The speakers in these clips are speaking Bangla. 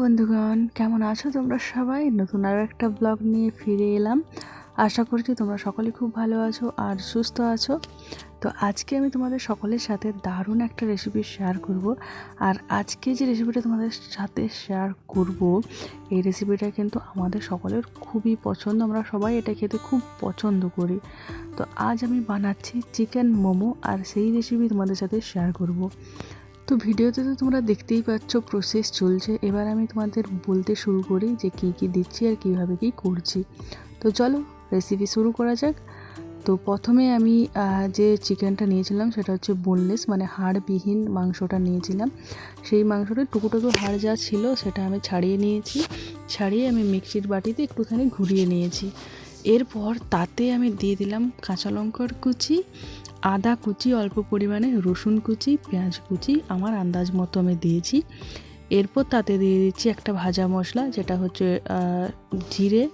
বন্ধুগণ, কেমন আছো তোমরা সবাই? নতুন আরও একটা ব্লগ নিয়ে ফিরে এলাম। আশা করছি তোমরা সকলে খুব ভালো আছো আর সুস্থ আছো। তো আজকে আমি তোমাদের সকলের সাথে দারুণ একটা রেসিপি শেয়ার করব। আর আজকে যে রেসিপিটা তোমাদের সাথে শেয়ার করব, এই রেসিপিটা কিন্তু আমাদের সকলের খুবই পছন্দ। আমরা সবাই এটা খেতে খুব পছন্দ করি। তো আজ আমি বানাচ্ছি চিকেন মোমো, আর সেই রেসিপি তোমাদের সাথে শেয়ার করব। তো ভিডিওতে তো তোমরা দেখতেই পাচ্ছ প্রসেস চলছে। এবার আমি তোমাদের বলতে শুরু করি যে কী কী দিচ্ছি আর কীভাবে কী করছি। তো চলো রেসিপি শুরু করা যাক। তো প্রথমে আমি যে চিকেনটা নিয়েছিলাম সেটা হচ্ছে বোনলেস, মানে হাড়বিহীন মাংসটা নিয়েছিলাম। সেই মাংসটা টুকরো হাড় যা ছিল সেটা আমি ছাড়িয়ে নিয়েছি। ছাড়িয়ে আমি মিক্সির বাটিতে একটুখানি ঘুরিয়ে নিয়েছি। এরপর তাতে আমি দিয়ে দিলাম কাঁচা লঙ্কার কুচি, আদা কুচি অল্প পরিমাণে, রসুন কুচি, পেঁয়াজ কুচি আমার আন্দাজ মতো আমি দিয়েছি। এরপর তাতে দিয়ে দিচ্ছি একটা ভাজা মশলা, যেটা হচ্ছে জিরে,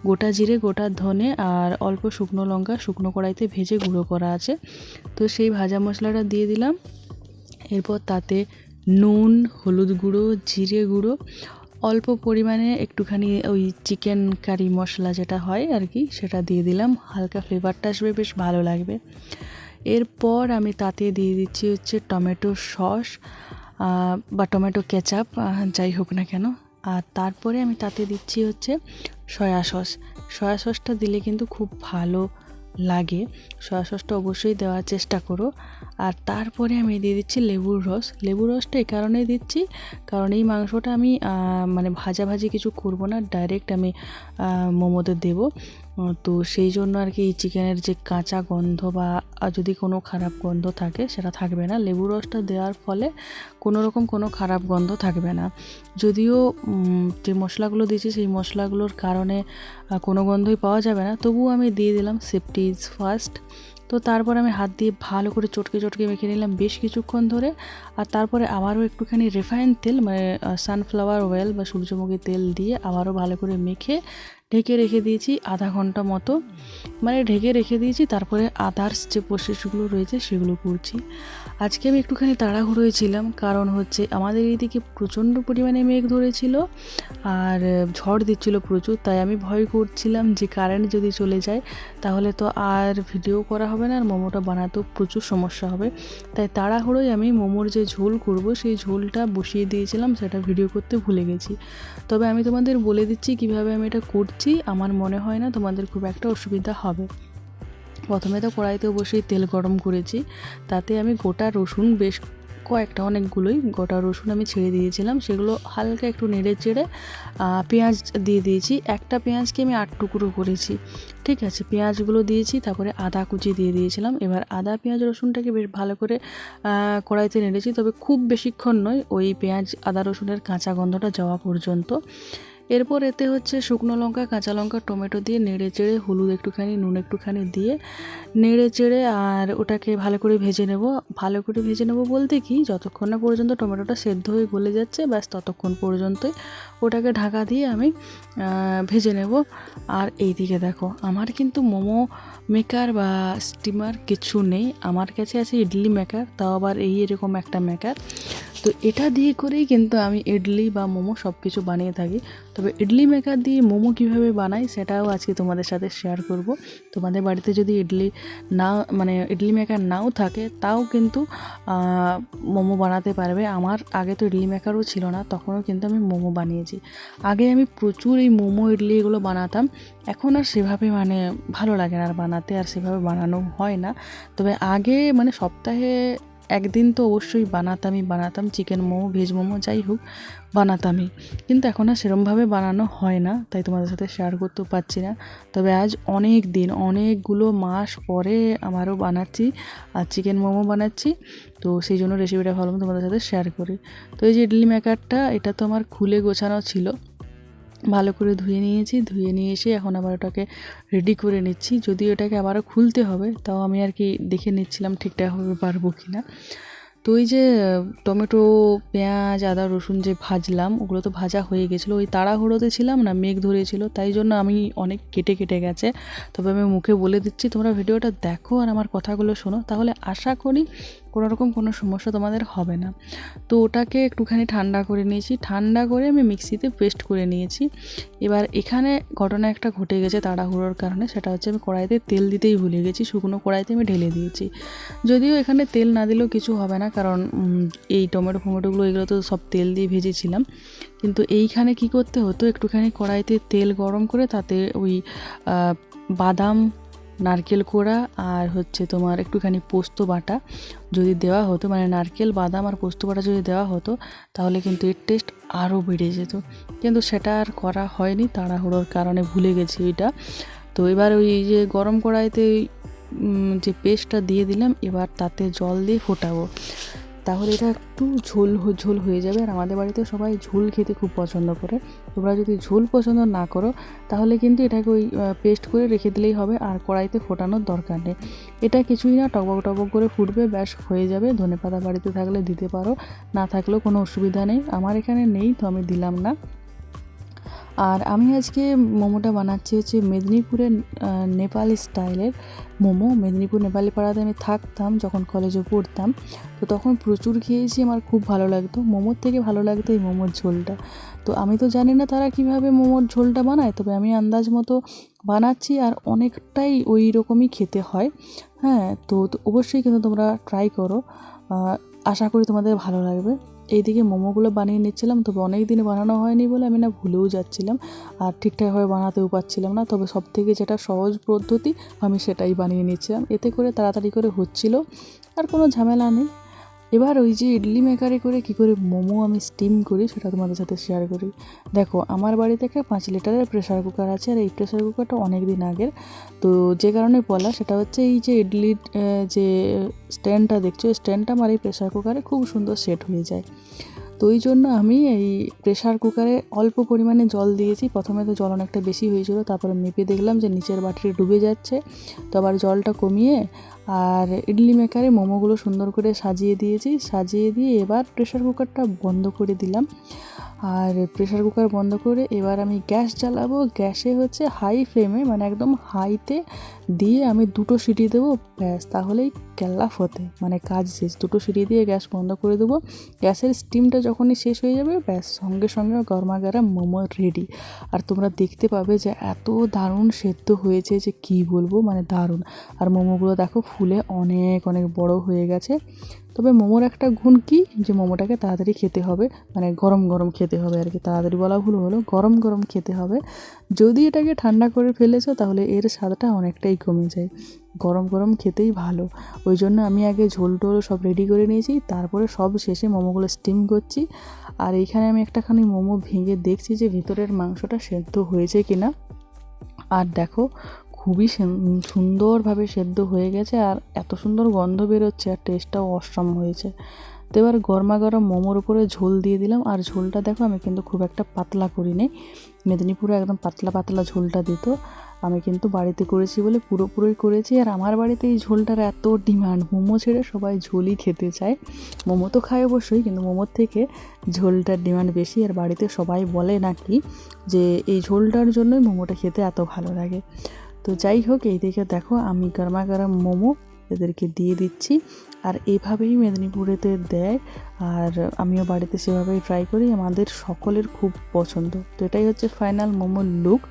গোটা জিরে, গোটা ধনে আর অল্প শুকনো লঙ্কা শুকনো কড়াইতে ভেজে গুঁড়ো করা আছে। তো সেই ভাজা মশলাটা দিয়ে দিলাম। এরপর তাতে নুন, হলুদ গুঁড়ো, জিরে গুঁড়ো, অল্প পরিমাণে একটুখানি ওই চিকেন কারি মশলা যেটা হয় আর কি, সেটা দিয়ে দিলাম। হালকা ফ্লেভারটা আসবে, বেশ ভালো লাগবে। এরপর আমি তাতে দিয়ে দিচ্ছি হচ্ছে টমেটো সস বা টমেটো কেচাপ, যাই হোক না কেন। আর তারপরে আমি তাতে দিচ্ছি হচ্ছে সয়া সস। সয়া সসটা দিলে কিন্তু খুব ভালো লাগে, সয়া সসটা অবশ্যই দেওয়ার চেষ্টা করো। আর তারপরে আমি দিয়ে দিচ্ছি লেবুর রস। লেবুর রসটা এই কারণেই দিচ্ছি, কারণ এই মাংসটা আমি মানে ভাজাভাজি কিছু করব না, ডাইরেক্ট আমি মোমোতে দেবো। তো সেই জন্য আর কি এই চিকেনের যে কাঁচা গন্ধ বা যদি কোনো খারাপ গন্ধ থাকে সেটা থাকবে না। লেবু রসটা দেওয়ার ফলে কোনো রকম কোনো খারাপ গন্ধ থাকবে না। যদিও যে মশলাগুলো দিয়েছি সেই মশলাগুলোর কারণে কোনো গন্ধই পাওয়া যাবে না, তবুও আমি দিয়ে দিলাম, সেফটি ইজ ফার্স্ট। তো তারপর আমি হাত দিয়ে ভালো করে চটকে চটকে মেখে নিলাম বেশ কিছুক্ষণ ধরে। আর তারপরে আবারও একটুখানি রিফাইন তেল, মানে সানফ্লাওয়ার অয়েল বা সূর্যমুখী তেল দিয়ে আবারও ভালো করে মেখে ঢেকে রেখে দিয়েছি আধা ঘন্টা মতো। মানে ঢেকে রেখে দিয়েছি, তারপরে আদার্স যে প্রসেসগুলো রয়েছে সেগুলো করছি। আজকে আমি একটুখানি তাড়াহুড়োয় ছিলাম, কারণ হচ্ছে আমাদের এইদিকে প্রচণ্ড পরিমাণে মেঘ ধরেছিল আর ঝড় দিচ্ছিল প্রচুর। তাই আমি ভয় করছিলাম যে কারেন্ট যদি চলে যায় তাহলে তো আর ভিডিও করা হবে না, আর মোমোটা বানাতেও প্রচুর সমস্যা হবে। তাই তাড়াহুড়োয় আমি মোমোর যে ঝোল করব সেই ঝোলটা বসিয়ে দিয়েছিলাম, সেটা ভিডিও করতে ভুলে গেছি। তবে আমি তোমাদের বলে দিচ্ছি কিভাবে আমি এটা করছি। আমার মনে হয় না তোমাদের খুব একটা অসুবিধা হবে। প্রথমে তো কড়াইতে অবশ্যই তেল গরম করেছি, তাতে আমি গোটা রসুন, বেশ কয়েকটা, অনেকগুলোই গোটা রসুন আমি ছেড়ে দিয়েছিলাম। সেগুলো হালকা একটু নেড়ে চেড়ে পেঁয়াজ দিয়ে দিয়েছি। একটা পেঁয়াজকে আমি 8 টুকরো করেছি, ঠিক আছে। পেঁয়াজগুলো দিয়েছি, তারপরে আদা কুচি দিয়ে দিয়েছিলাম। এবার আদা পেঁয়াজ রসুনটাকে বেশ ভালো করে কড়াইতে নেড়েছি, তবে খুব বেশিক্ষণ নয়, ওই পেঁয়াজ আদা রসুনের কাঁচা গন্ধটা যাওয়া পর্যন্ত। এরপর এতে হচ্ছে শুকনো লঙ্কা, কাঁচা লঙ্কা, টমেটো দিয়ে নেড়ে চেড়ে, হলুদ একটুখানি, নুন একটুখানি দিয়ে নেড়ে চেড়ে আর ওটাকে ভালো করে ভেজে নেব। ভালো করে ভেজে নেব বলতে কি, যতক্ষণ না পর্যন্ত টমেটোটা সেদ্ধ হয়ে গলে যাচ্ছে, ব্যাস ততক্ষণ পর্যন্তই ওটাকে ঢাকা দিয়ে আমি ভেজে নেব। আর এই দিকে দেখো, আমার কিন্তু মোমো মেকার বা স্টিমার কিছু নেই, আমার কাছে আছে ইডলি মেকার, তাও আবার এরকম একটা মেকার। তো এটা দিয়ে করেই কিন্তু আমি ইডলি বা মোমো সব কিছু বানিয়ে থাকি। তবে ইডলি মেকার দিয়ে মোমো কীভাবে বানাই সেটাও আজকে তোমাদের সাথে শেয়ার করব। তোমাদের বাড়িতে যদি ইডলি মেকার নাও থাকে, তাও কিন্তু মোমো বানাতে পারবে। আমার আগে তো ইডলি মেকারও ছিল না, তখনও কিন্তু আমি মোমো বানিয়েছি। আগে আমি প্রচুর এই মোমো ইডলি এগুলো বানাতাম, এখন আর সেভাবে ভালো লাগে না আর বানাতে, আর সেভাবে বানানো হয় না। তবে আগে সপ্তাহে একদিন তো অবশ্যই বানাতাম চিকেন মোমো, ভেজ মোমো যাই হোক বানাতামই। কিন্তু এখন আর সেরমভাবে বানানো হয় না, তাই তোমাদের সাথে শেয়ার করতেও পারছি না। তবে আজ অনেকগুলো মাস পরে আমারও বানাচ্ছি, আর চিকেন মোমো বানাচ্ছি। তো সেই জন্য রেসিপিটা ভাবলাম তোমাদের সাথে শেয়ার করি। তো এই যে ইডলি মেকারটা, এটা তো আমার খুলে গোছানো ছিল, ভালো করে ধুয়ে নিয়েছি। ধুয়ে নিয়ে এসে এখন আবার ওটাকে রেডি করে নিচ্ছি। যদিও এটাকে আবারও খুলতে হবে, তাও আমি আর কি দেখে নিচ্ছিলাম ঠিকঠাকভাবে পারবো কি না। তো ওই যে টমেটো, পেঁয়াজ, আদা, রসুন যে ভাজলাম, ওগুলো তো ভাজা হয়ে গেছিলো। ওই তাড়াহুড়োতে ছিলাম না, মেঘ ধরেছিল, তাই জন্য আমি অনেক কেটে গেছে। তবে আমি মুখে বলে দিচ্ছি, তোমরা ভিডিওটা দেখো আর আমার কথাগুলো শোনো, তাহলে আশা করি কোনোরকম কোনো সমস্যা তোমাদের হবে না। তো ওটাকে একটুখানি ঠান্ডা করে নিয়েছি, ঠান্ডা করে আমি মিক্সিতে পেস্ট করে নিয়েছি। এবার এখানে ঘটনা একটা ঘটে গেছে তাড়াহুড়োর কারণে, সেটা হচ্ছে আমি কড়াইতে তেল দিতেই ভুলে গেছি, শুকনো কড়াইতে আমি ঢেলে দিয়েছি। যদিও এখানে তেল না দিলেও কিছু হবে না, কারণ এই টমেটোগুলো এগুলো তো সব তেল দিয়ে ভেজেছিলাম। কিন্তু এইখানে কি করতে হতো, একটুখানি কড়াইতে তেল গরম করে তাতে ওই বাদাম, নারকেল কোড়া আর হচ্ছে তোমার একটুখানি পোস্ত বাটা যদি দেওয়া হতো, মানে নারকেল, বাদাম আর পোস্ত বাটা যদি দেওয়া হতো, তাহলে কিন্তু এর টেস্ট আরও বেড়ে যেত। কিন্তু সেটা আর করা হয়নি, তাড়াহুড়োর কারণে ভুলে গেছি ওইটা। তো এবার ওই যে গরম কড়াইতে যে পেস্টটা দিয়ে দিলাম, এবার তাতে জল দিয়ে ফোটাবো, তাহলে এটা একটু ঝোল হয়ে যাবে। আর আমাদের বাড়িতে সবাই ঝোল খেতে খুব পছন্দ করে। তোমরা যদি ঝোল পছন্দ না করো তাহলে কিন্তু এটাকে ওই পেস্ট করে রেখে দিলেই হবে, আর কড়াইতে ফোটানোর দরকার নেই। এটা কিছুই না, টবক করে ফুটবে, ব্যাস হয়ে যাবে। ধনেপাতা বাড়িতে থাকলে দিতে পারো, না থাকলেও কোনো অসুবিধা নেই। আমার এখানে নেই তো আমি দিলাম না। আর আমি আজকে মোমোটা বানাচ্ছি হচ্ছে মেদিনীপুরের নেপালি স্টাইলের মোমো। মেদিনীপুর নেপালি পাড়াতে আমি থাকতাম যখন কলেজে পড়তাম, তো তখন প্রচুর খেয়েছি, আমার খুব ভালো লাগতো। মোমোর থেকে ভালো লাগতো এই মোমোর ঝোলটা। তো আমি তো জানি না তারা কিভাবে মোমোর ঝোলটা বানায়, তবে আমি আন্দাজ মতো বানাচ্ছি, আর অনেকটাই ওই রকমই খেতে হয়। হ্যাঁ, তো অবশ্যই কিন্তু তোমরা ট্রাই করো, আশা করি তোমাদের ভালো লাগবে। এইদিকে মোমোগুলো বানিয়ে নিচ্ছিলাম, তবে অনেক দিন বানানো হয়নি বলে আমি না ভুলেও যাচ্ছিলাম, আর ঠিকঠাকভাবে বানাতেও পারছিলাম না। তবে সব থেকে যেটা সহজ পদ্ধতি আমি সেটাই বানিয়ে নিচ্ছিলাম, এতে করে তাড়াতাড়ি করে হচ্ছিল, আর কোনো ঝামেলা নেই। এবার ওই যে ইডলি মেকারে করে কি করে মোমো আমি স্টিম করি সেটা তোমাদের সাথে শেয়ার করি। দেখো, আমার বাড়িতে একটা 5 লিটারের প্রেশার কুকার আছে, আর এই প্রেশার কুকারটা অনেক দিন আগের। তো যে কারণে বলা সেটা হচ্ছে এই যে ইডলির যে স্ট্যান্ডটা দেখছো, এই স্ট্যান্ডটা আমার এই প্রেশার কুকারে খুব সুন্দর সেট হয়ে যায়। তো ওই জন্য আমি এই প্রেশার কুকারে অল্প পরিমাণে জল দিয়েছি। প্রথমে তো জল অনেকটা বেশি হয়েছিল, তারপরে মেপে দেখলাম যে নিচের বাটিতে ডুবে যাচ্ছে, তো আবার জলটা কমিয়ে আর ইডলি মেকারে মোমোগুলো সুন্দর করে সাজিয়ে দিয়েছি। সাজিয়ে দিয়ে এবার প্রেশার কুকারটা বন্ধ করে দিলাম। আর প্রেশার কুকার বন্ধ করে এবার আমি গ্যাস জ্বালাবো। গ্যাসে হচ্ছে হাই ফ্লেমে, মানে একদম হাইতে দিয়ে আমি 2টো সিটি দেবো, ব্যাস তাহলেই কেল্লা ফতে, মানে কাজ শেষ। 2টো সিটি দিয়ে গ্যাস বন্ধ করে দেবো। গ্যাসের স্টিমটা যখনই শেষ হয়ে যাবে, ব্যাস সঙ্গে সঙ্গে গরমাগরম মোমো রেডি। আর তোমরা দেখতে পাবে যে এত দারুণ সেদ্ধ হয়েছে যে কী বলবো, মানে দারুণ। আর মোমোগুলো দেখো ফুলে অনেক অনেক বড় হয়ে গেছে। তবে মোমোর একটা গুণ কি, যে মোমোটাকে তাড়াতাড়ি খেতে হবে, মানে গরম গরম খেতে হবে আর কি, তাড়াতাড়ি বলা ভুল হলো, গরম গরম খেতে হবে। যদি এটাকে ঠান্ডা করে ফেলেছো তাহলে এর স্বাদটা অনেকটাই কমে যায়। গরম গরম খেতেই ভালো। ওই জন্য আমি আগে ঝোল টোল সব রেডি করে নিয়েছি, তারপরে সব শেষে মোমোগুলো স্টিম করছি। আর এইখানে আমি একটাখানি মোমো ভেঙে দেখছি যে ভিতরের মাংসটা সেদ্ধ হয়েছে কিনা। আর দেখো, খুবই সুন্দরভাবে সেদ্ধ হয়ে গেছে, আর এত সুন্দর গন্ধ বেরোচ্ছে, আর টেস্টটাও অসম হয়েছে। তো এবার গরমা গরম মোমোর উপরে ঝোল দিয়ে দিলাম। আর ঝোলটা দেখো আমি কিন্তু খুব একটা পাতলা করিনি, মেদিনীপুরে একদম পাতলা পাতলা ঝোলটা দিত। আমি কিন্তু বাড়িতে করেছি বলে পুরোপুরি করেছি। আর আমার বাড়িতে এই ঝোলটার এত ডিমান্ড, মোমো ছেড়ে সবাই ঝোলই খেতে চায়। মোমো তো খায় অবশ্যই, কিন্তু মোমোর থেকে ঝোলটার ডিমান্ড বেশি। আর বাড়িতে সবাই বলে নাকি যে এই ঝোলটার জন্যই মোমোটা খেতে এত ভালো লাগে। তো যাই হোক, এই দিকে দেখো আমি গরমা গরম মোমো এদেরকে দিয়ে দিচ্ছি। আর এইভাবেই মেদিনীপুরেতে দেয়, আর আমিও বাড়িতে সেভাবেই ট্রাই করি, আমাদের সকলের খুব পছন্দ। তো এটাই হচ্ছে ফাইনাল মোমোর লুক।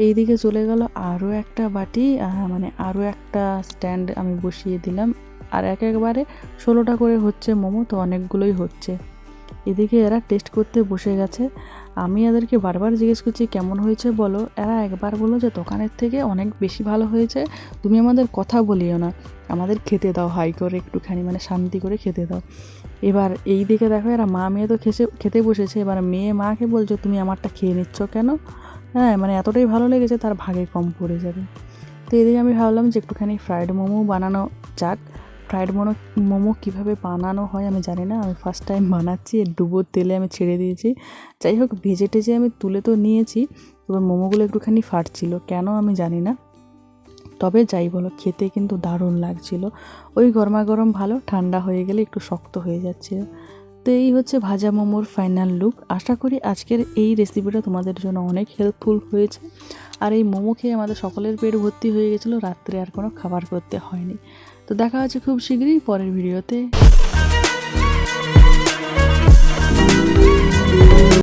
এই দিকে চলে গেল আরও একটা বাটি, মানে আরও একটা স্ট্যান্ড আমি বসিয়ে দিলাম। আর একবারে 16টা করে হচ্ছে মোমো, তো অনেকগুলোই হচ্ছে। এদিকে এরা টেস্ট করতে বসে গেছে। আমি এদেরকে বারবার জিজ্ঞেস করছি কেমন হয়েছে বলো, এরা একবার বললো যে দোকানের থেকে অনেক বেশি ভালো হয়েছে, তুমি আমাদের কথা বলিও না, আমাদের খেতে দাও হাই করে একটুখানি, মানে শান্তি করে খেতে দাও। এবার এই দিকে দেখো, এরা মা মেয়ে তো খেতে বসেছে। এবার মেয়ে মাকে বলছো তুমি আমারটা খেয়ে নিচ্ছ কেন? হ্যাঁ, মানে এতটাই ভালো লেগেছে তার ভাগে কম পড়ে যাবে। তো এদিকে আমি ভাবলাম যে একটুখানি ফ্রায়েড মোমো বানানো যাক। ফ্রায়েড মোমো কীভাবে বানানো হয় আমি জানি না, আমি ফার্স্ট টাইম বানাচ্ছি। ডুবো তেলে আমি ছেড়ে দিয়েছি। যাই হোক, ভেজে টেজে আমি তুলে তো নিয়েছি, এবার মোমোগুলো একটুখানি ফাটছিল, কেন আমি জানি না। তবে যাই বলো, খেতে কিন্তু দারুণ লাগছিল। ওই গরমা গরম ভালো, ঠান্ডা হয়ে গেলে একটু শক্ত হয়ে যাচ্ছিল। তো এই হচ্ছে ভাজা মোমোর ফাইনাল লুক। আশা করি আজকের এই রেসিপিটা তোমাদের জন্য অনেক হেল্পফুল হয়েছে। আর এই মোমো খেয়ে আমাদের সকলের পেট ভর্তি হয়ে গেছিলো, রাত্রে আর কোনো খাবার করতে হয়নি। তো দেখা হচ্ছে খুব শীঘ্রই পরের ভিডিওতে।